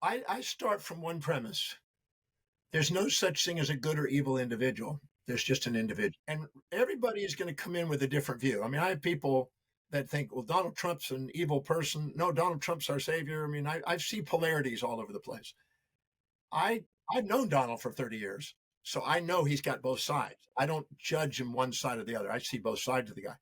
I start from one premise. There's no such thing as a good or evil individual. There's just an individual. And everybody is going to come in with a different view. I mean, I have people that think, well, Donald Trump's an evil person. No, Donald Trump's our savior. I mean, I see polarities all over the place. I, I've known Donald for 30 years, so I know he's got both sides. I don't judge him one side or the other. I see both sides of the guy.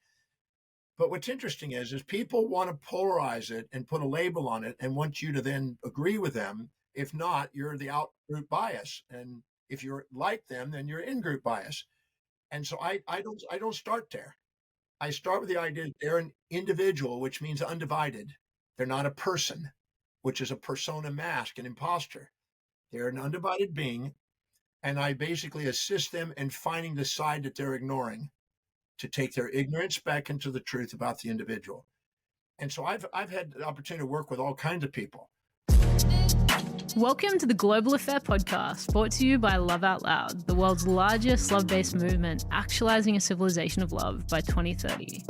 But what's interesting is people want to polarize it and put a label on it and want you to then agree with them. If not, you're the out group bias. And if you're like them, then you're in group bias. And so I don't start there. I start with the idea that they're an individual, which means undivided. They're not a person, which is a persona mask, an imposter. They're an undivided being. And I basically assist them in finding the side that they're ignoring to take their ignorance back into the truth about the individual. And so I've had the opportunity to work with all kinds of people. Welcome to the Global Affair podcast, brought to you by Love Out Loud, the world's largest love-based movement, actualizing a civilization of love by 2030.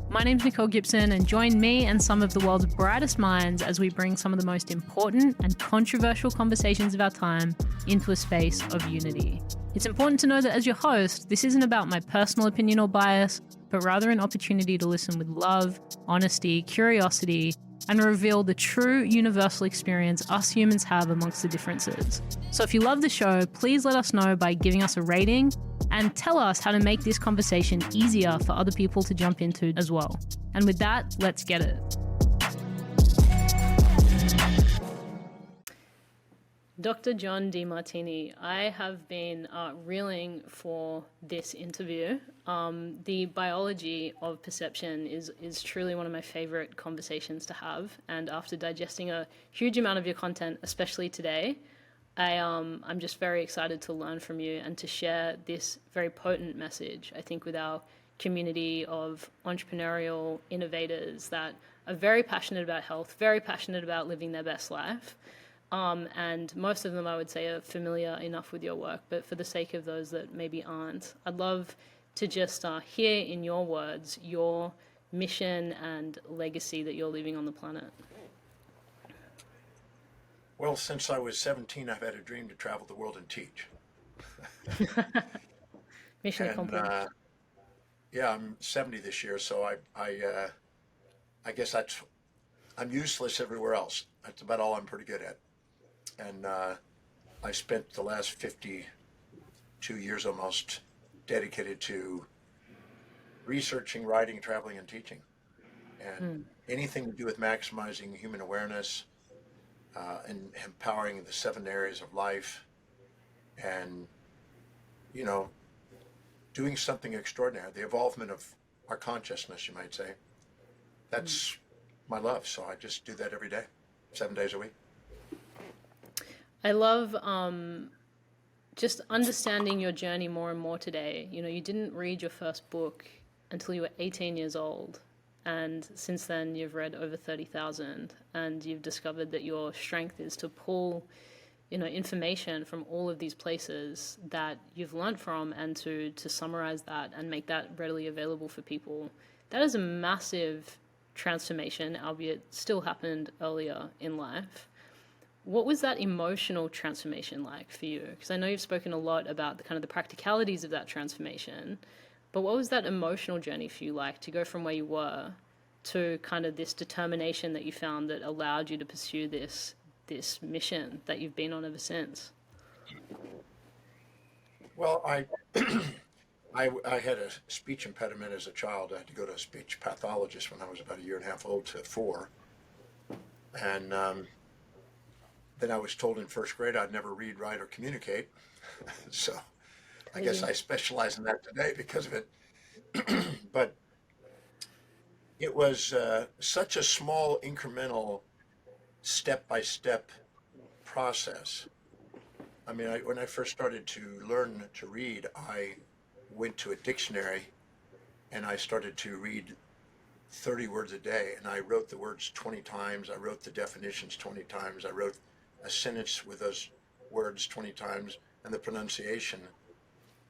My name's Nicole Gibson, and join me and some of the world's brightest minds as we bring some of the most important and controversial conversations of our time into a space of unity. It's important to know that as your host, this isn't about my personal opinion or bias, but rather an opportunity to listen with love, honesty, curiosity, and reveal the true universal experience us humans have amongst the differences. So if you love the show, please let us know by giving us a rating and tell us how to make this conversation easier for other people to jump into as well. And with that, let's get it. Dr. John Demartini, I have been reeling for this interview. The biology of perception is truly one of my favorite conversations to have. And after digesting a huge amount of your content, especially today, I'm just very excited to learn from you and to share this very potent message, I think, with our community of entrepreneurial innovators that are very passionate about health, very passionate about living their best life. And most of them, I would say, are familiar enough with your work, but for the sake of those that maybe aren't, I'd love to just hear in your words your mission and legacy that you're leaving on the planet. Well, since I was 17, I've had a dream to travel the world and teach. Mission accomplished. Yeah, I'm 70 this year, so I guess I'm useless everywhere else. That's about all I'm pretty good at. And I spent the last 52 years almost dedicated to researching, writing, traveling, and teaching. And anything to do with maximizing human awareness and empowering the 7 areas of life and, doing something extraordinary, the evolvement of our consciousness, you might say. That's my love. So I just do that every day, 7 days a week. I love just understanding your journey more and more today. You didn't read your first book until you were 18 years old. And since then, you've read over 30,000. And you've discovered that your strength is to pull, information from all of these places that you've learned from and to summarize that and make that readily available for people. That is a massive transformation, albeit still happened earlier in life. What was that emotional transformation like for you? Because I know you've spoken a lot about the practicalities of that transformation, but what was that emotional journey for you like to go from where you were to kind of this determination that you found that allowed you to pursue this mission that you've been on ever since? Well, I had a speech impediment as a child. I had to go to a speech pathologist when I was about a year and a half old to 4. And then I was told in first grade I'd never read, write, or communicate. So I guess I specialize in that today because of it. But it was such a small, incremental, step-by-step process. I mean, when I first started to learn to read, I went to a dictionary and I started to read 30 words a day. And I wrote the words 20 times. I wrote the definitions 20 times. I wrote a sentence with those words 20 times and the pronunciation.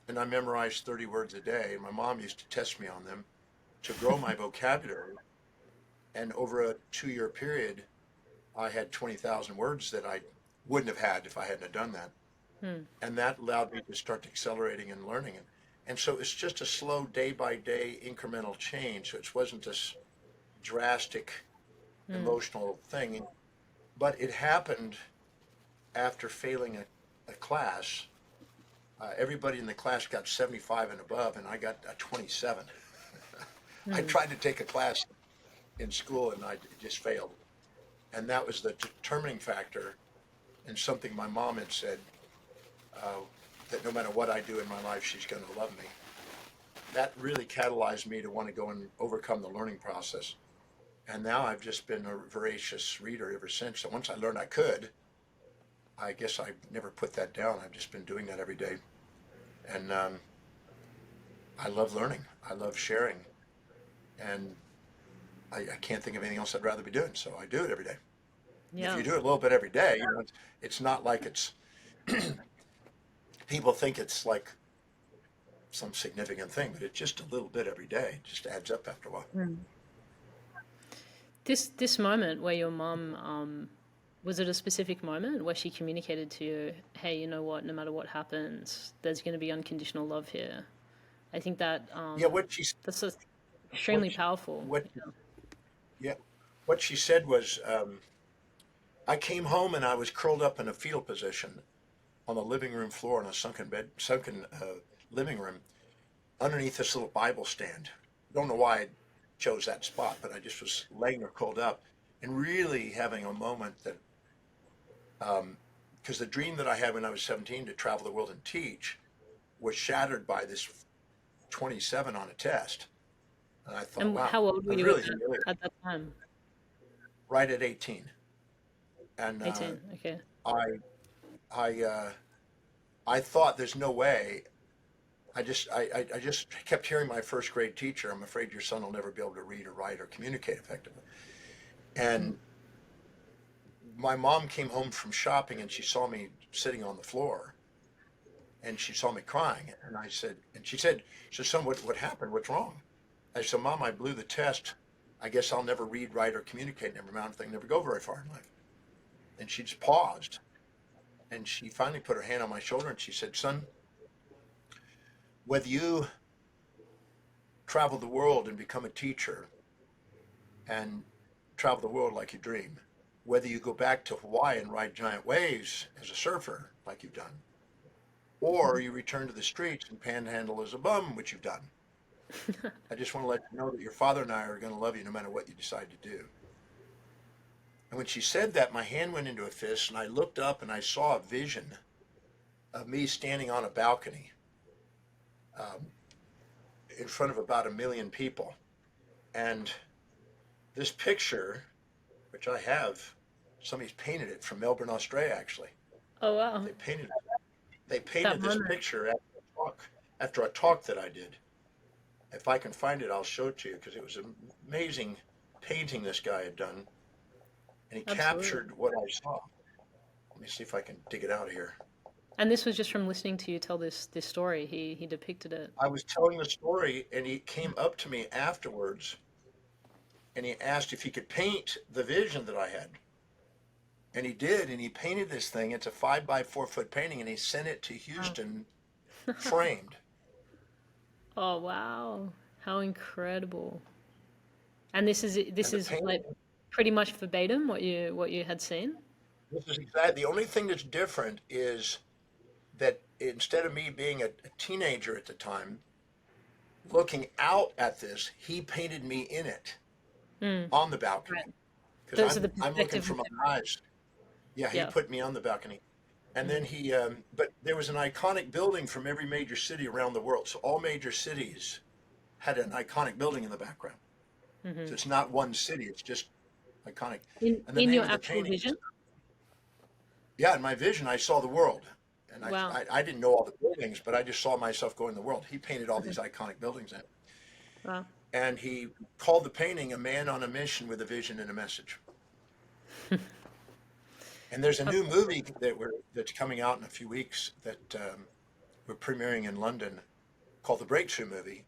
And I memorized 30 words a day. My mom used to test me on them to grow my vocabulary. And over a 2-year period, I had 20,000 words that I wouldn't have had if I hadn't have done that. Hmm. And that allowed me to start accelerating and learning it. And so it's just a slow day by day incremental change. So it wasn't this drastic Hmm. emotional thing, but it happened after failing a class. Everybody in the class got 75 and above, and I got a 27. I Hmm. tried to take a class in school and I just failed. And that was the determining factor, and something my mom had said, uh, that no matter what I do in my life, she's going to love me. That really catalyzed me to want to go and overcome the learning process. And now I've just been a voracious reader ever since. So once I learned I could, I guess I never put that down. I've just been doing that every day. And I love learning. I love sharing. And I can't think of anything else I'd rather be doing. So I do it every day. And if Yeah. you do it a little bit every day, it's not like people think it's like some significant thing, but it's just a little bit every day. It just adds up after a while. Hmm. This moment where your mum, was it a specific moment where she communicated to you, hey, you know what, no matter what happens, there's going to be unconditional love here? I think that Yeah, what she that's so what extremely she, powerful. what yeah, what she said was, I came home and I was curled up in a fetal position on the living room floor in a sunken living room underneath this little Bible stand. Don't know why I chose that spot, but I just was laying there curled up and really having a moment that, because the dream that I had when I was 17 to travel the world and teach was shattered by this 27 on a test. And I thought, And wow, how old I were was you really humiliated at that time? right at 18. And 18. Okay. I, I, uh, I thought there's no way. I just kept hearing my first grade teacher, I'm afraid your son will never be able to read or write or communicate effectively. Mm. And my mom came home from shopping and she saw me sitting on the floor and she saw me crying. And I said, and she said, son, what happened? What's wrong? I said, Mom, I blew the test. I guess I'll never read, write, or communicate. Never amount of thing, never go very far in life. And she just paused and she finally put her hand on my shoulder and she said, son, whether you travel the world and become a teacher and travel the world like you dream, whether you go back to Hawaii and ride giant waves as a surfer like you've done, or you return to the streets and panhandle as a bum, which you've done. I just want to let you know that your father and I are going to love you no matter what you decide to do. And when she said that, my hand went into a fist and I looked up and I saw a vision of me standing on a balcony, um, in front of about 1 million people. And this picture, which I have, somebody's painted it from Melbourne, Australia, actually. Oh wow. They painted they That painted this moment. picture after a talk that I did. If I can find it, I'll show it to you because it was an amazing painting this guy had done, and he Absolutely. captured what I saw. Let me see if I can dig it out of here. And this was just from listening to you tell this story. He depicted it. I was telling the story, and he came up to me afterwards, and he asked if he could paint the vision that I had. And he did, and he painted this thing. It's a 5 by 4 foot painting, and he sent it to Wow. Houston framed. Oh wow. How incredible. And this And the is like painting, pretty much verbatim what you had seen? this is exactly the only thing that's different is that instead of me being a teenager at the time, looking out at this, he painted me in it Mm. on the balcony Right. because Those are the I'm looking perspective. from my eyes. Yeah, he Yeah. put me on the balcony. And then Mm. but there was an iconic building from every major city around the world. So all major cities had an iconic building in the background. Hmm. So it's not one city, it's just iconic. And the In name your of the actual painting is, vision? yeah, in my vision, I saw the world. And Wow. I didn't know all the buildings, but I just saw myself going the world. He painted all these Okay. iconic buildings in it. Wow. And he called the painting A Man on a Mission with a Vision and a Message. And there's a How new cool. movie that's coming out in a few weeks that, we're premiering in London called The Breakthrough Movie,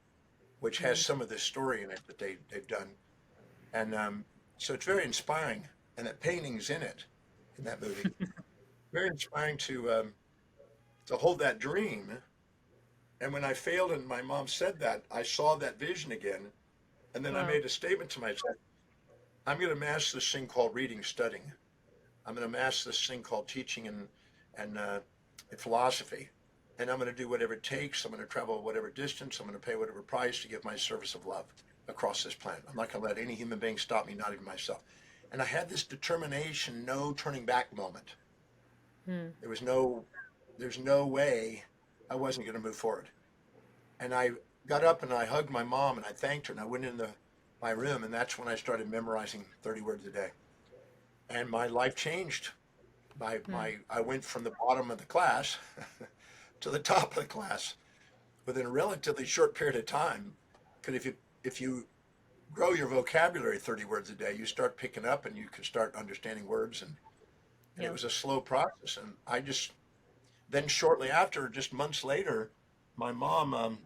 which has Mm. some of this story in it that they've done. And so it's very inspiring. And that painting's in it, in that movie. very inspiring to hold that dream. And when I failed and my mom said that, I saw that vision again. And then I Wow. made a statement to myself, I'm going to master this thing called reading, studying. I'm going to master this thing called teaching and philosophy. And I'm going to do whatever it takes. I'm going to travel whatever distance. I'm going to pay whatever price to give my service of love across this planet. I'm not going to let any human being stop me, not even myself. And I had this determination, no turning back moment. Mm. There was no, there's no way I wasn't going to move forward. And I got up and I hugged my mom and I thanked her and I went in my room and that's when I started memorizing 30 words a day. And my life changed. Mm. I went from the bottom of the class to the top of the class within a relatively short period of time. Because if you grow your vocabulary 30 words a day, you start picking up and you can start understanding words and it Yeah. was a slow process. And I just then shortly after, just months later, my mom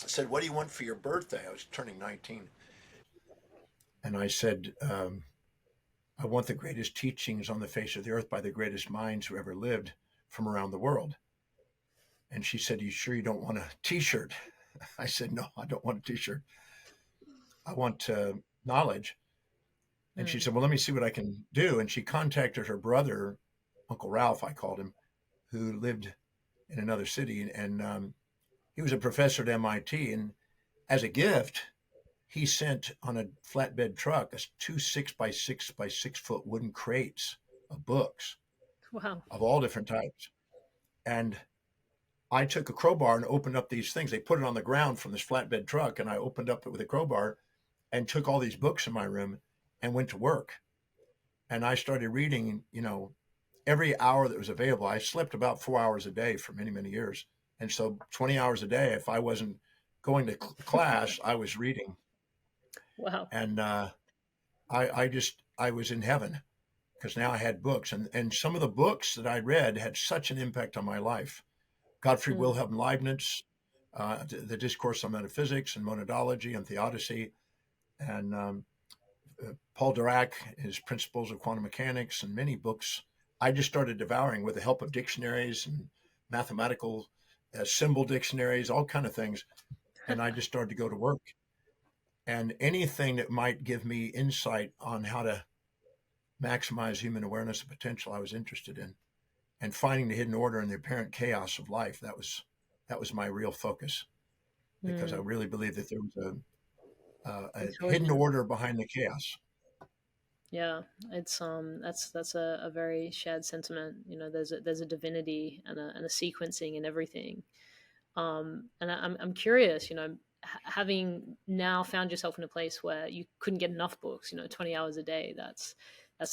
said, "What do you want for your birthday?" I was turning 19, and I said, "I want the greatest teachings on the face of the earth by the greatest minds who ever lived from around the world." And she said, "You sure you don't want a T-shirt?" I said, "No, I don't want a T-shirt. I want knowledge." And she Mm. said, "Well, let me see what I can do." And she contacted her brother, Uncle Ralph, I called him, who lived in another city, and he was a professor at MIT. And as a gift, he sent on a flatbed truck two 6 by 6 by 6 foot wooden crates of books Wow. of all different types. And I took a crowbar and opened up these things. They put it on the ground from this flatbed truck, and I opened up it with a crowbar and took all these books in my room and went to work. And I started reading, every hour that was available. I slept about 4 hours a day for many, many years. And so 20 hours a day, if I wasn't going to class, I was reading. Wow. And I was in heaven because now I had books. And some of the books that I read had such an impact on my life. Godfrey Mm. Wilhelm Leibniz, the Discourse on Metaphysics and Monadology and Theodicy, and Paul Dirac, his Principles of Quantum Mechanics, and many books. I just started devouring with the help of dictionaries and mathematical symbol dictionaries, all kind of things. And I just started to go to work. And anything that might give me insight on how to maximize human awareness and potential, I was interested in. And finding the hidden order in the apparent chaos of life, that was my real focus because I Mm. really believe that there was a hidden Intelligent. order behind the chaos. Yeah, it's that's a very shared sentiment. There's a divinity and a sequencing and everything. And I'm curious, having now found yourself in a place where you couldn't get enough books, 20 hours a day. That's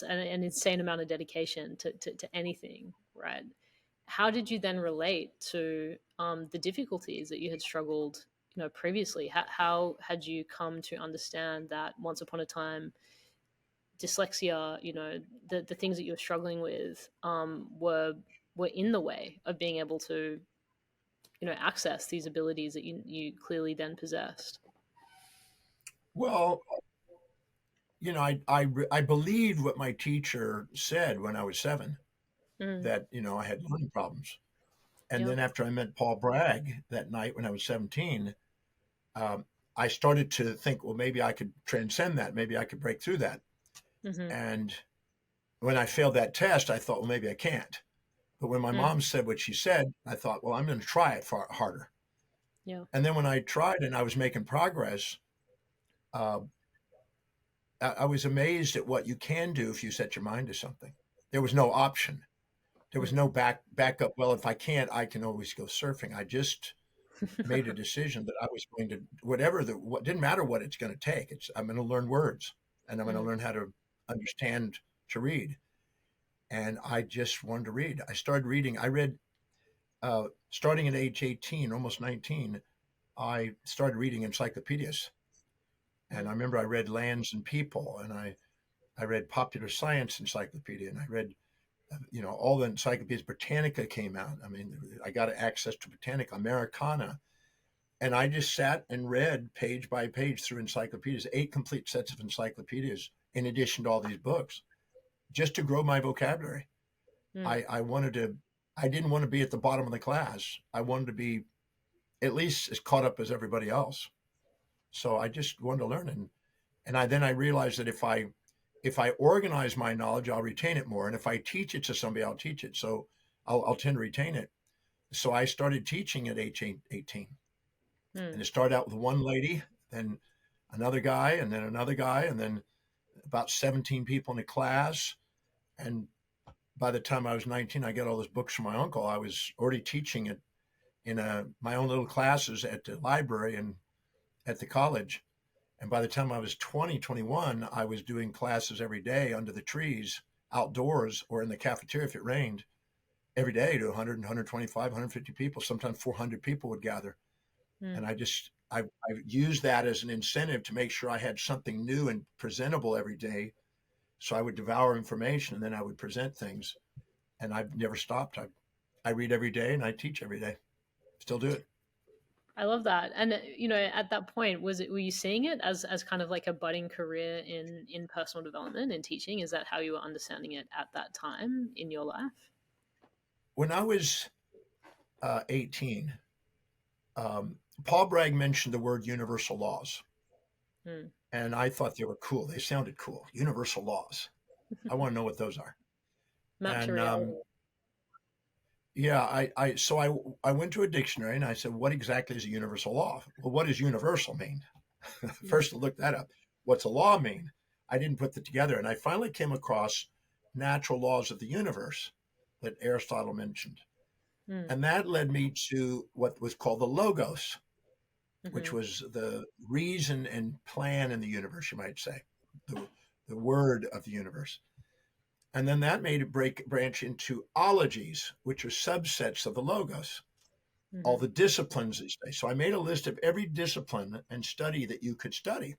an insane amount of dedication to anything, right? How did you then relate to the difficulties that you had struggled, previously? How had you come to understand that once upon a time dyslexia, the things that you were struggling with were in the way of being able to, access these abilities that you clearly then possessed? Well, I believed what my teacher said when I was 7 Mm. that I had learning problems. And Yeah. then after I met Paul Bragg that night when I was 17, um, I started to think, well, maybe I could transcend that. Maybe I could break through that. Mm-hmm. And when I failed that test, I thought, well, maybe I can't. But when my Mm. mom said what she said, I thought, well, I'm going to try it far harder. Yeah. And then when I tried and I was making progress, uh, I was amazed at what you can do if you set your mind to something. There was no option. There was Mm. no backup. Well, if I can't, I can always go surfing. I just made a decision that I was going to whatever what didn't matter what it's going to take. I'm going to learn words and I'm going to Mm. learn how to understand to read. And I just wanted to read. I started reading. I read starting at age 18, almost 19. I started reading encyclopedias, and Mm. I remember I read Lands and People, and I read Popular Science Encyclopedia, and I read all the encyclopedias. Britannica came out. I mean, I got access to Britannica, Americana, and I just sat and read page by page through encyclopedias, 8 complete sets of encyclopedias, in addition to all these books, just to grow my vocabulary. Mm. I wanted to, I didn't want to be at the bottom of the class. I wanted to be at least as caught up as everybody else. So I just wanted to learn. Then I realized that if I organize my knowledge, I'll retain it more. And if I teach it to somebody, I'll teach it. So I'll tend to retain it. So I started teaching at age 18. And Mm. it started out with one lady, then another guy, and then another guy, and then about 17 people in a class. And by the time I was 19, I got all those books from my uncle. I was already teaching it in my own little classes at the library and at the college. And by the time I was 20, 21, I was doing classes every day under the trees, outdoors, or in the cafeteria if it rained, every day to 100, 125, 150 people. Sometimes 400 people would gather. Mm. And I used that as an incentive to make sure I had something new and presentable every day. So I would devour information and then I would present things. And I've never stopped. I read every day and I teach every day. Still do it. I love that. And at that point, were you seeing it as kind of like a budding career in personal development and teaching? Is that how you were understanding it at that time in your life? When I was 18, um, Paul Bragg mentioned the word universal laws. Mm. And I thought they were cool. They sounded cool. Universal laws. I want to know what those are. Map to And reality. yeah, so I went to a dictionary and I said, what exactly is a universal law? Well, what does universal mean? Mm. First, to look that up. What's a law mean? I didn't put that together. And I finally came across natural laws of the universe that Aristotle mentioned. Mm. And that led me to what was called the logos, which Hmm. was the reason and plan in the universe, you might say, the, the word of the universe. And then that made it branch into ologies, which are subsets of the logos, all Hmm. the disciplines these days. So I made a list of every discipline and study that you could study.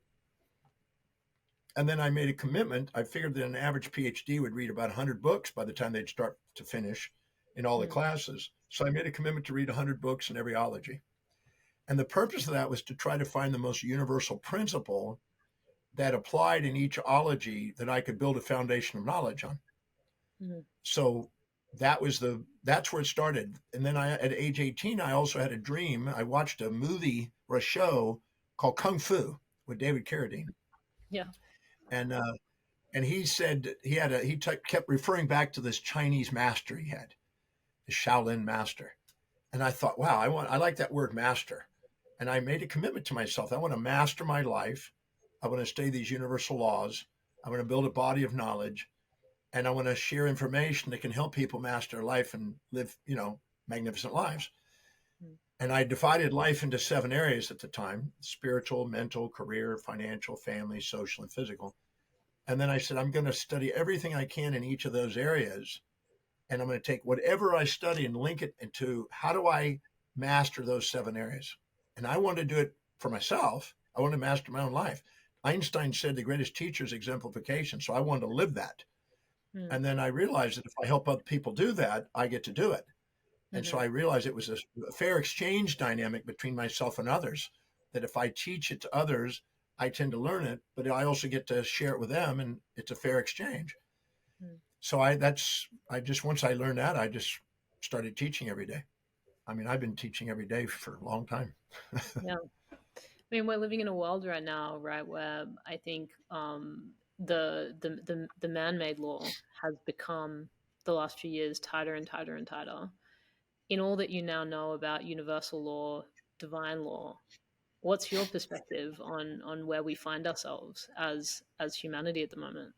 And then I made a commitment. I figured that an average PhD would read about 100 books by the time they'd start to finish in all the Mm. classes. So I made a commitment to read 100 books in every ology. And the purpose of that was to try to find the most universal principle that applied in each ology that I could build a foundation of knowledge on. Mm. So that's where it started. And then at age 18, I also had a dream. I watched a movie or a show called Kung Fu with David Carradine. Yeah. And he said kept referring back to this Chinese master he had, the Shaolin master. And I thought, wow, I like that word master. And I made a commitment to myself. I want to master my life. I want to study these universal laws. I want to build a body of knowledge, and I want to share information that can help people master life and live, magnificent lives. Mm. And I divided life into 7 areas at the time: spiritual, mental, career, financial, family, social, and physical. And then I said, I'm going to study everything I can in each of those areas. And I'm going to take whatever I study and link it into how do I master those 7 areas. And I want to do it for myself. I want to master my own life. Einstein said the greatest teacher is exemplification. So I wanted to live that. Mm. And then I realized that if I help other people do that, I get to do it. And so Hmm. I realized it was a fair exchange dynamic between myself and others, that if I teach it to others, I tend to learn it, but I also get to share it with them, and it's a fair exchange. Mm. So I just, once I learned that, I just started teaching every day. I mean, I've been teaching every day for a long time. Yeah. I mean, we're living in a world right now, right, where I think the man-made law has become the last few years tighter and tighter and tighter. In all that you now know about universal law, divine law, what's your perspective on where we find ourselves as humanity at the moment?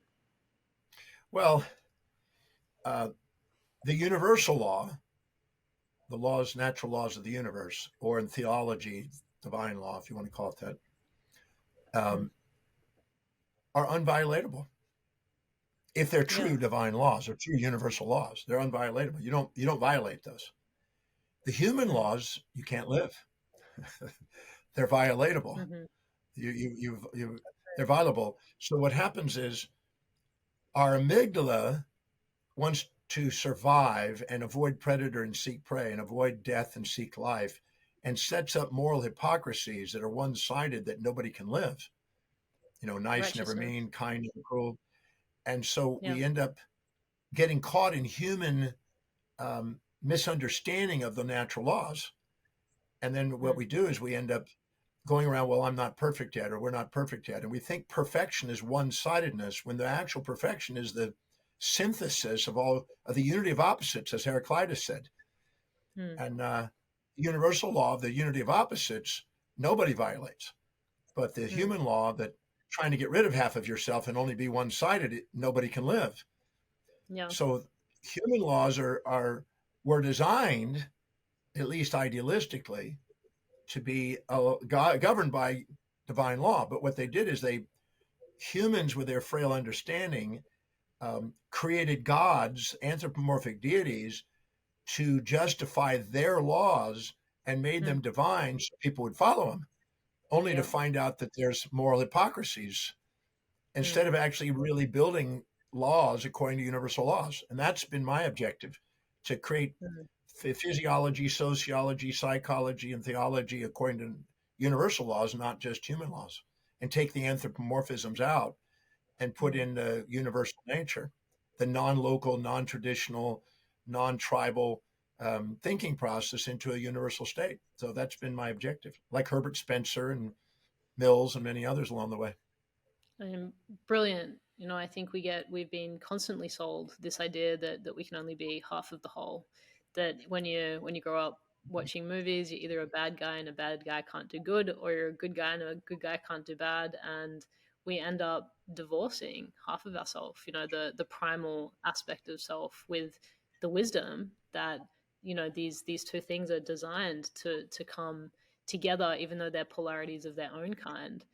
Well, uh, the universal law, the laws, natural laws of the universe, or in theology, divine law, if you want to call it that, Mm. um, are unviolatable. If they're Yeah. true divine laws or true universal laws, they're unviolatable. You don't violate those. The human Mm. laws, you can't live. They're violatable. Hmm. They're violable. So what happens is our amygdala wants to survive and avoid predator and seek prey and avoid death and seek life, and sets up moral hypocrisies that are one-sided that nobody can live. Nice, never Righteousness. mean, kind, never cruel. And so Yeah. we end up getting caught in human misunderstanding of the natural laws. And then what Mm, we do is we end up going around, well, I'm not perfect yet, or we're not perfect yet. And we think perfection is one sidedness when the actual perfection is the synthesis of all of the unity of opposites, as Heraclitus said. mm, And universal law of the unity of opposites, nobody violates. But the mm, human law that trying to get rid of half of yourself and only be one sided, nobody can live. yeah. So human laws are were designed, at least idealistically, to be governed by divine law. But what they did is humans with their frail understanding created gods, anthropomorphic deities, to justify their laws and made Mm, them divine so people would follow them, only to yeah. find out that there's moral hypocrisies instead Mm, of actually really building laws according to universal laws. And that's been my objective, to create mm, physiology, sociology, psychology, and theology according to universal laws, not just human laws, and take the anthropomorphisms out and put mm. in the universal nature, the non-local, non-traditional, non-tribal thinking process into a universal state. So that's been my objective, like Herbert Spencer and Mills and many others along the way. Brilliant. You know, I think we've been constantly sold this idea that we can only be half of the whole. That when you grow up watching movies, you're either a bad guy and a bad guy can't do good, or you're a good guy and a good guy can't do bad, and we end up divorcing half of ourselves. You know, the primal aspect of self with the wisdom that these two things are designed to come together, even though they're polarities of their own kind.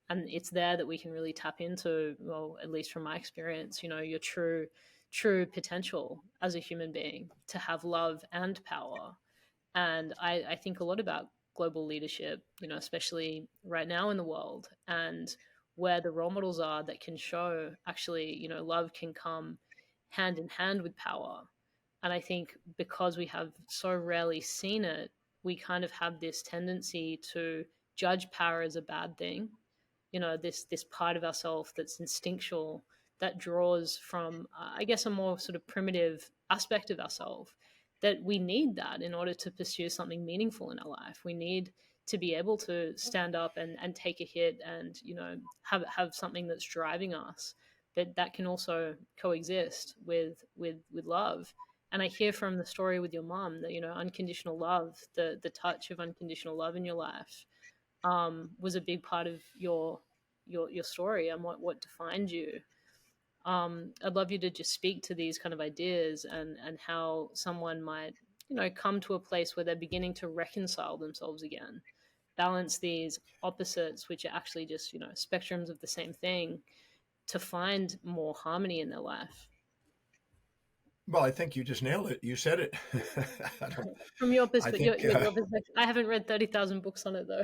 And it's there that we can really tap into, well, at least from my experience, your true potential as a human being to have love and power. And I think a lot about global leadership, especially right now in the world, and where the role models are that can show actually, love can come hand in hand with power. And I think because we have so rarely seen it, we kind of have this tendency to judge power as a bad thing. This part of ourselves that's instinctual, that draws from, I guess, a more sort of primitive aspect of ourselves, that we need that in order to pursue something meaningful in our life. We need to be able to stand up and take a hit, and have something that's driving us, but that can also coexist with love. And I hear from the story with your mom that, unconditional love, the touch of unconditional love in your life, was a big part of your story and what defined you. I'd love you to just speak to these kind of ideas, and how someone might, come to a place where they're beginning to reconcile themselves again, balance these opposites, which are actually just, spectrums of the same thing, to find more harmony in their life. Well, I think you just nailed it. You said it. I don't. From your I perspective, think, your perspective, I haven't read 30,000 books on it though.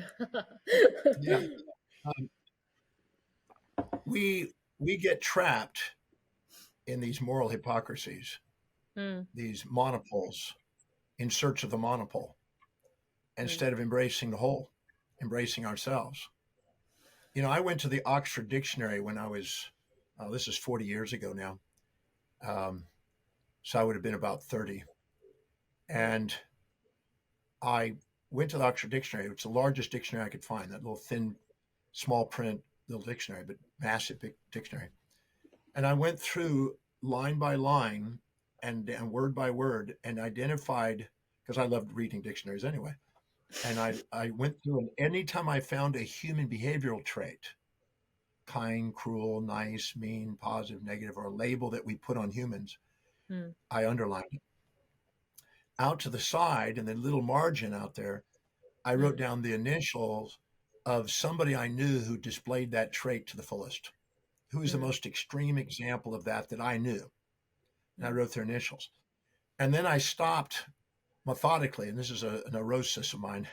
yeah, um, we get trapped in these moral hypocrisies, Mm, these monopoles, in search of the monopole, mm, instead of embracing the whole, embracing ourselves. I went to the Oxford Dictionary when I was, oh, this is 40 years ago now. Um, so I would have been about 30. mm, And I went to the Oxford Dictionary. It's the largest dictionary I could find, that little thin, small print little dictionary, but massive big dictionary. And I went through line by line and word by word and identified, because I loved reading dictionaries anyway. And I went through, and anytime I found a human behavioral trait, kind, cruel, nice, mean, positive, negative, or a label that we put on humans, mm, I underlined it. Out to the side, in the little margin out there, I wrote mm, down the initials of somebody I knew who displayed that trait to the fullest. Who is the mm, most extreme example of that I knew? And I mm, wrote their initials. And then I stopped methodically, and this is a neurosis of mine.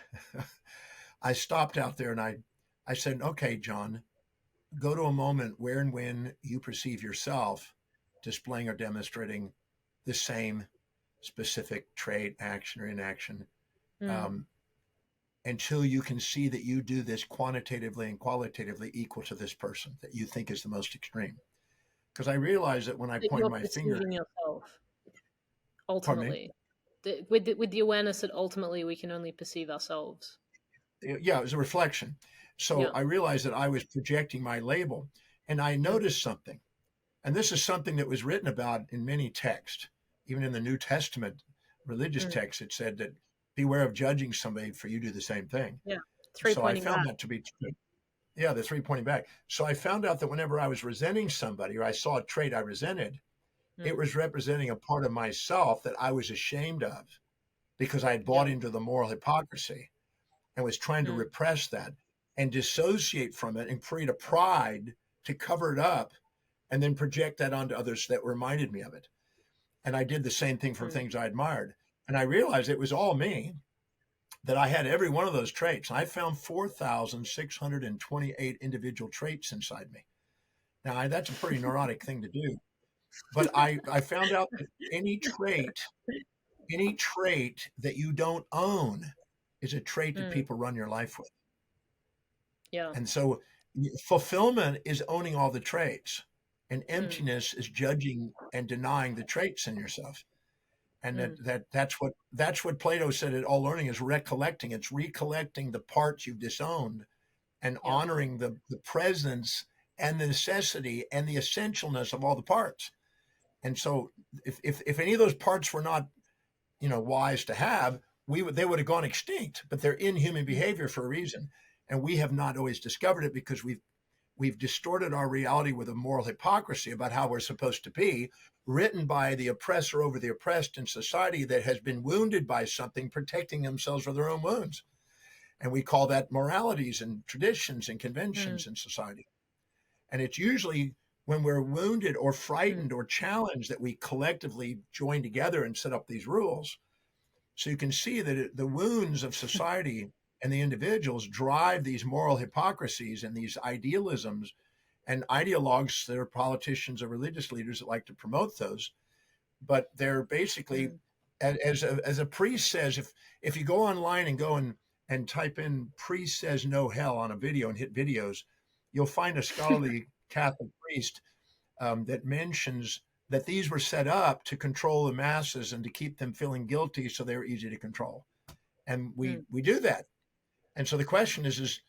I stopped out there and I said, okay, John, go to a moment where and when you perceive yourself displaying or demonstrating the same specific trait, action, or inaction, mm. um, until you can see that you do this quantitatively and qualitatively equal to this person that you think is the most extreme. Because I realized that when I That pointed you're my finger, perceiving yourself pardon me, ultimately. with the awareness that ultimately we can only perceive ourselves. Yeah, it was a reflection. So Yeah. I realized that I was projecting my label, and I Mm, noticed something. And this is something that was written about in many texts, even in the New Testament religious mm, texts. It said that beware of judging somebody, for you do the same thing. yeah. Three So I pointing found back. that to be true. Yeah, the three pointing back. So I found out that whenever I was resenting somebody or I saw a trait I resented, it Mm, was representing a part of myself that I was ashamed of because I had yeah. bought into the moral hypocrisy and was trying to Mm, repress that and dissociate from it and create a pride to cover it up and then project that onto others that reminded me of it. And I did the same thing for mm, things I admired. And I realized it was all me, that I had every one of those traits. I found 4,628 individual traits inside me. Now, that's a pretty neurotic thing to do. But I found out that any trait that you don't own is a trait that mm, people run your life with. yeah. And so fulfillment is owning all the traits, and Mm, emptiness is judging and denying the traits in yourself. And mm, that's what Plato said at all learning is recollecting. It's recollecting the parts you've disowned and yeah. honoring the presence and the necessity and the essentialness of all the parts. And so if any of those parts were not, wise to have, they would have gone extinct, but they're in human Mm, behavior for a reason. And we have not always discovered it because we've distorted our reality with a moral hypocrisy about how we're supposed to be, written by the oppressor over the oppressed in society that has been wounded by something, protecting themselves with their own wounds. And we call that moralities and traditions and mm, conventions in society. And it's usually when we're wounded or mm, frightened or challenged that we collectively join together and set up these rules. So you can see that the wounds of society and the individuals drive these moral hypocrisies and these idealisms and ideologues. There are politicians or religious leaders that like to promote those, but they're basically, mm, as a priest says, if you go online and and type in "priest says no hell" on a video and hit videos, you'll find a scholarly Catholic priest that mentions that these were set up to control the masses and to keep them feeling guilty, so they were easy to control. And we mm, we do that. And so the question is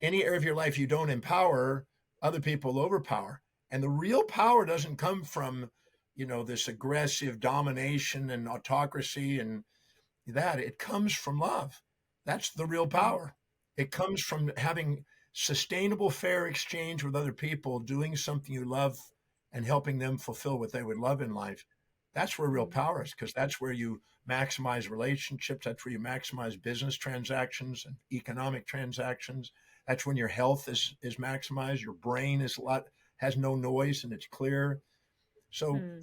any area of your life you don't empower, other people overpower. And the real power doesn't come from, this aggressive domination and autocracy and that. It comes from love. That's the real mm, power. It comes from having sustainable, fair exchange with other people, doing something you love and helping them fulfill what they would love in life. That's where real mm, power is, because that's where you maximize relationships. That's where you maximize business transactions and economic transactions. That's when your health is maximized. Your brain has no noise and it's clear. So mm,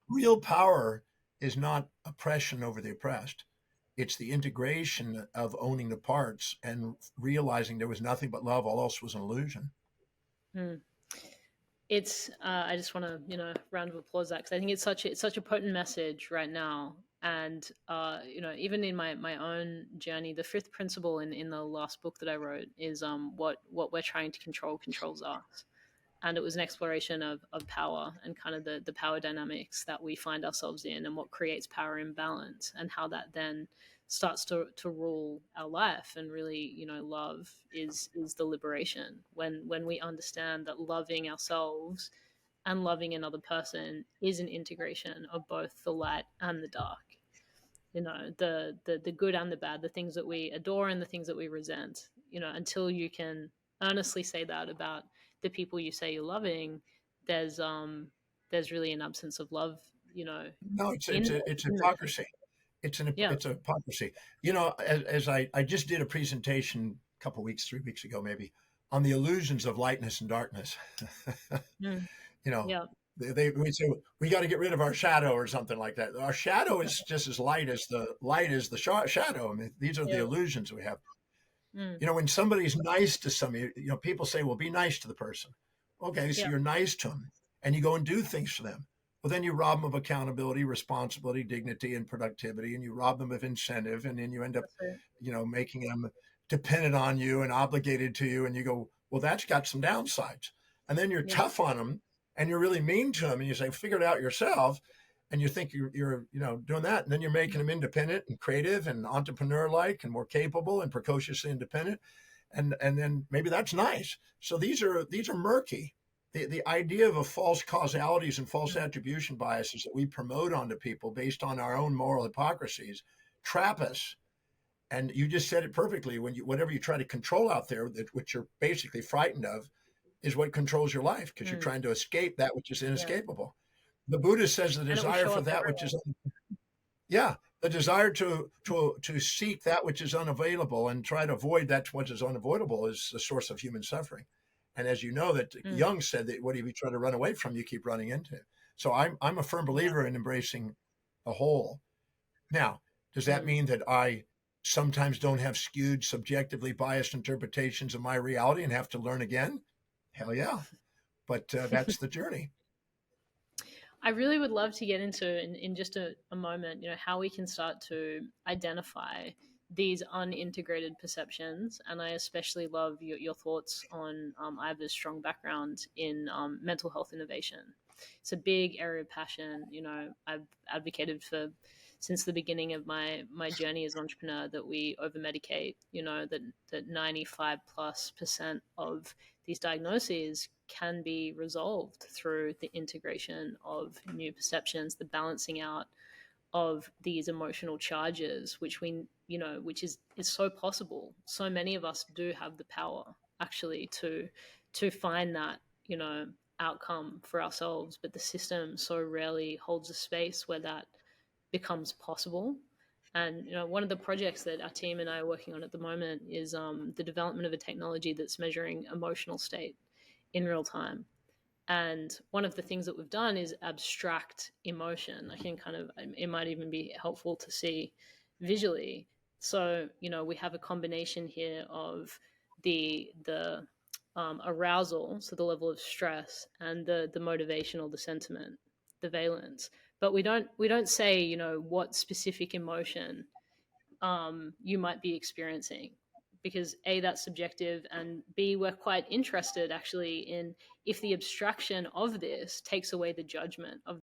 real power is not oppression over the oppressed. It's the integration of owning the parts and realizing there was nothing but love, all else was an illusion. mm. It's I just want to round of applause that because I think it's such a potent message right now. And even in my own journey, the fifth principle in the last book that I wrote is what we're trying to control controls us. And it was an exploration of power and kind of the power dynamics that we find ourselves in and what creates power imbalance and how that then starts to rule our life. And really, love is the liberation when we understand that loving ourselves and loving another person is an integration of both the light and the dark, the good and the bad, the things that we adore and the things that we resent. Until you can earnestly say that about the people you say you're loving, there's really an absence of love, No, it's in it's a, it's in those people. hypocrisy. Yeah. It's a hypocrisy. As I just did a presentation a couple weeks, 3 weeks ago, maybe, on the illusions of lightness and darkness. Mm, you know, yeah. we say we got to get rid of our shadow or something like that. Our shadow is just as light as the shadow. I mean, these are the Yeah. illusions we have. Mm, When somebody's nice to somebody, people say, well, be nice to the person. Okay, so yeah. you're nice to them and you go and do things for them. Well, then you rob them of accountability, responsibility, dignity, and productivity, and you rob them of incentive, and then you end up, That's it. making them dependent on you and obligated to you. And you go, well, that's got some downsides. And then you're Yeah. tough on them and you're really mean to them, and you say, figure it out yourself. and you think you're doing that, and then you're making them independent and creative and entrepreneur like and more capable and precociously independent, and then maybe that's nice. So these are murky. The idea of a false causalities and false attribution biases that we promote onto people based on our own moral hypocrisies trap us. And you just said it perfectly. When you whatever you try to control out there, which you're basically frightened of, is what controls your life because you're Mm, trying to escape that which is yeah. inescapable. The Buddha says the And it will desire show for up that which everywhere. is yeah, the desire to seek that which is unavailable and try to avoid that which is unavoidable is the source of human suffering. And as you know, that Mm, Jung said that what you try to run away from, you keep running into. So I'm a firm yeah. believer in embracing the whole. Now, does that Mm. mean that I sometimes don't have skewed, subjectively biased interpretations of my reality and have to learn again? Hell yeah. But that's the journey. I really would love to get into in just a moment, how we can start to identify these unintegrated perceptions. And I especially love your thoughts on, I have a strong background in mental health innovation. It's a big area of passion. I've advocated for since the beginning of my journey as an entrepreneur that we over medicate, that 95+% of these diagnoses can be resolved through the integration of new perceptions, the balancing out of these emotional charges, which is so possible. So many of us do have the power actually to find that, outcome for ourselves, but the system so rarely holds a space where that becomes possible. And one of the projects that our team and I are working on at the moment is the development of a technology that's measuring emotional state in real time. And one of the things that we've done is abstract emotion. I can kind of, it might even be helpful to see visually. So, we have a combination here of the arousal, so the level of stress, and the motivation or the sentiment, the valence. But we don't say, what specific emotion you might be experiencing, because A, that's subjective, and B, we're quite interested actually in if the abstraction of this takes away the judgment of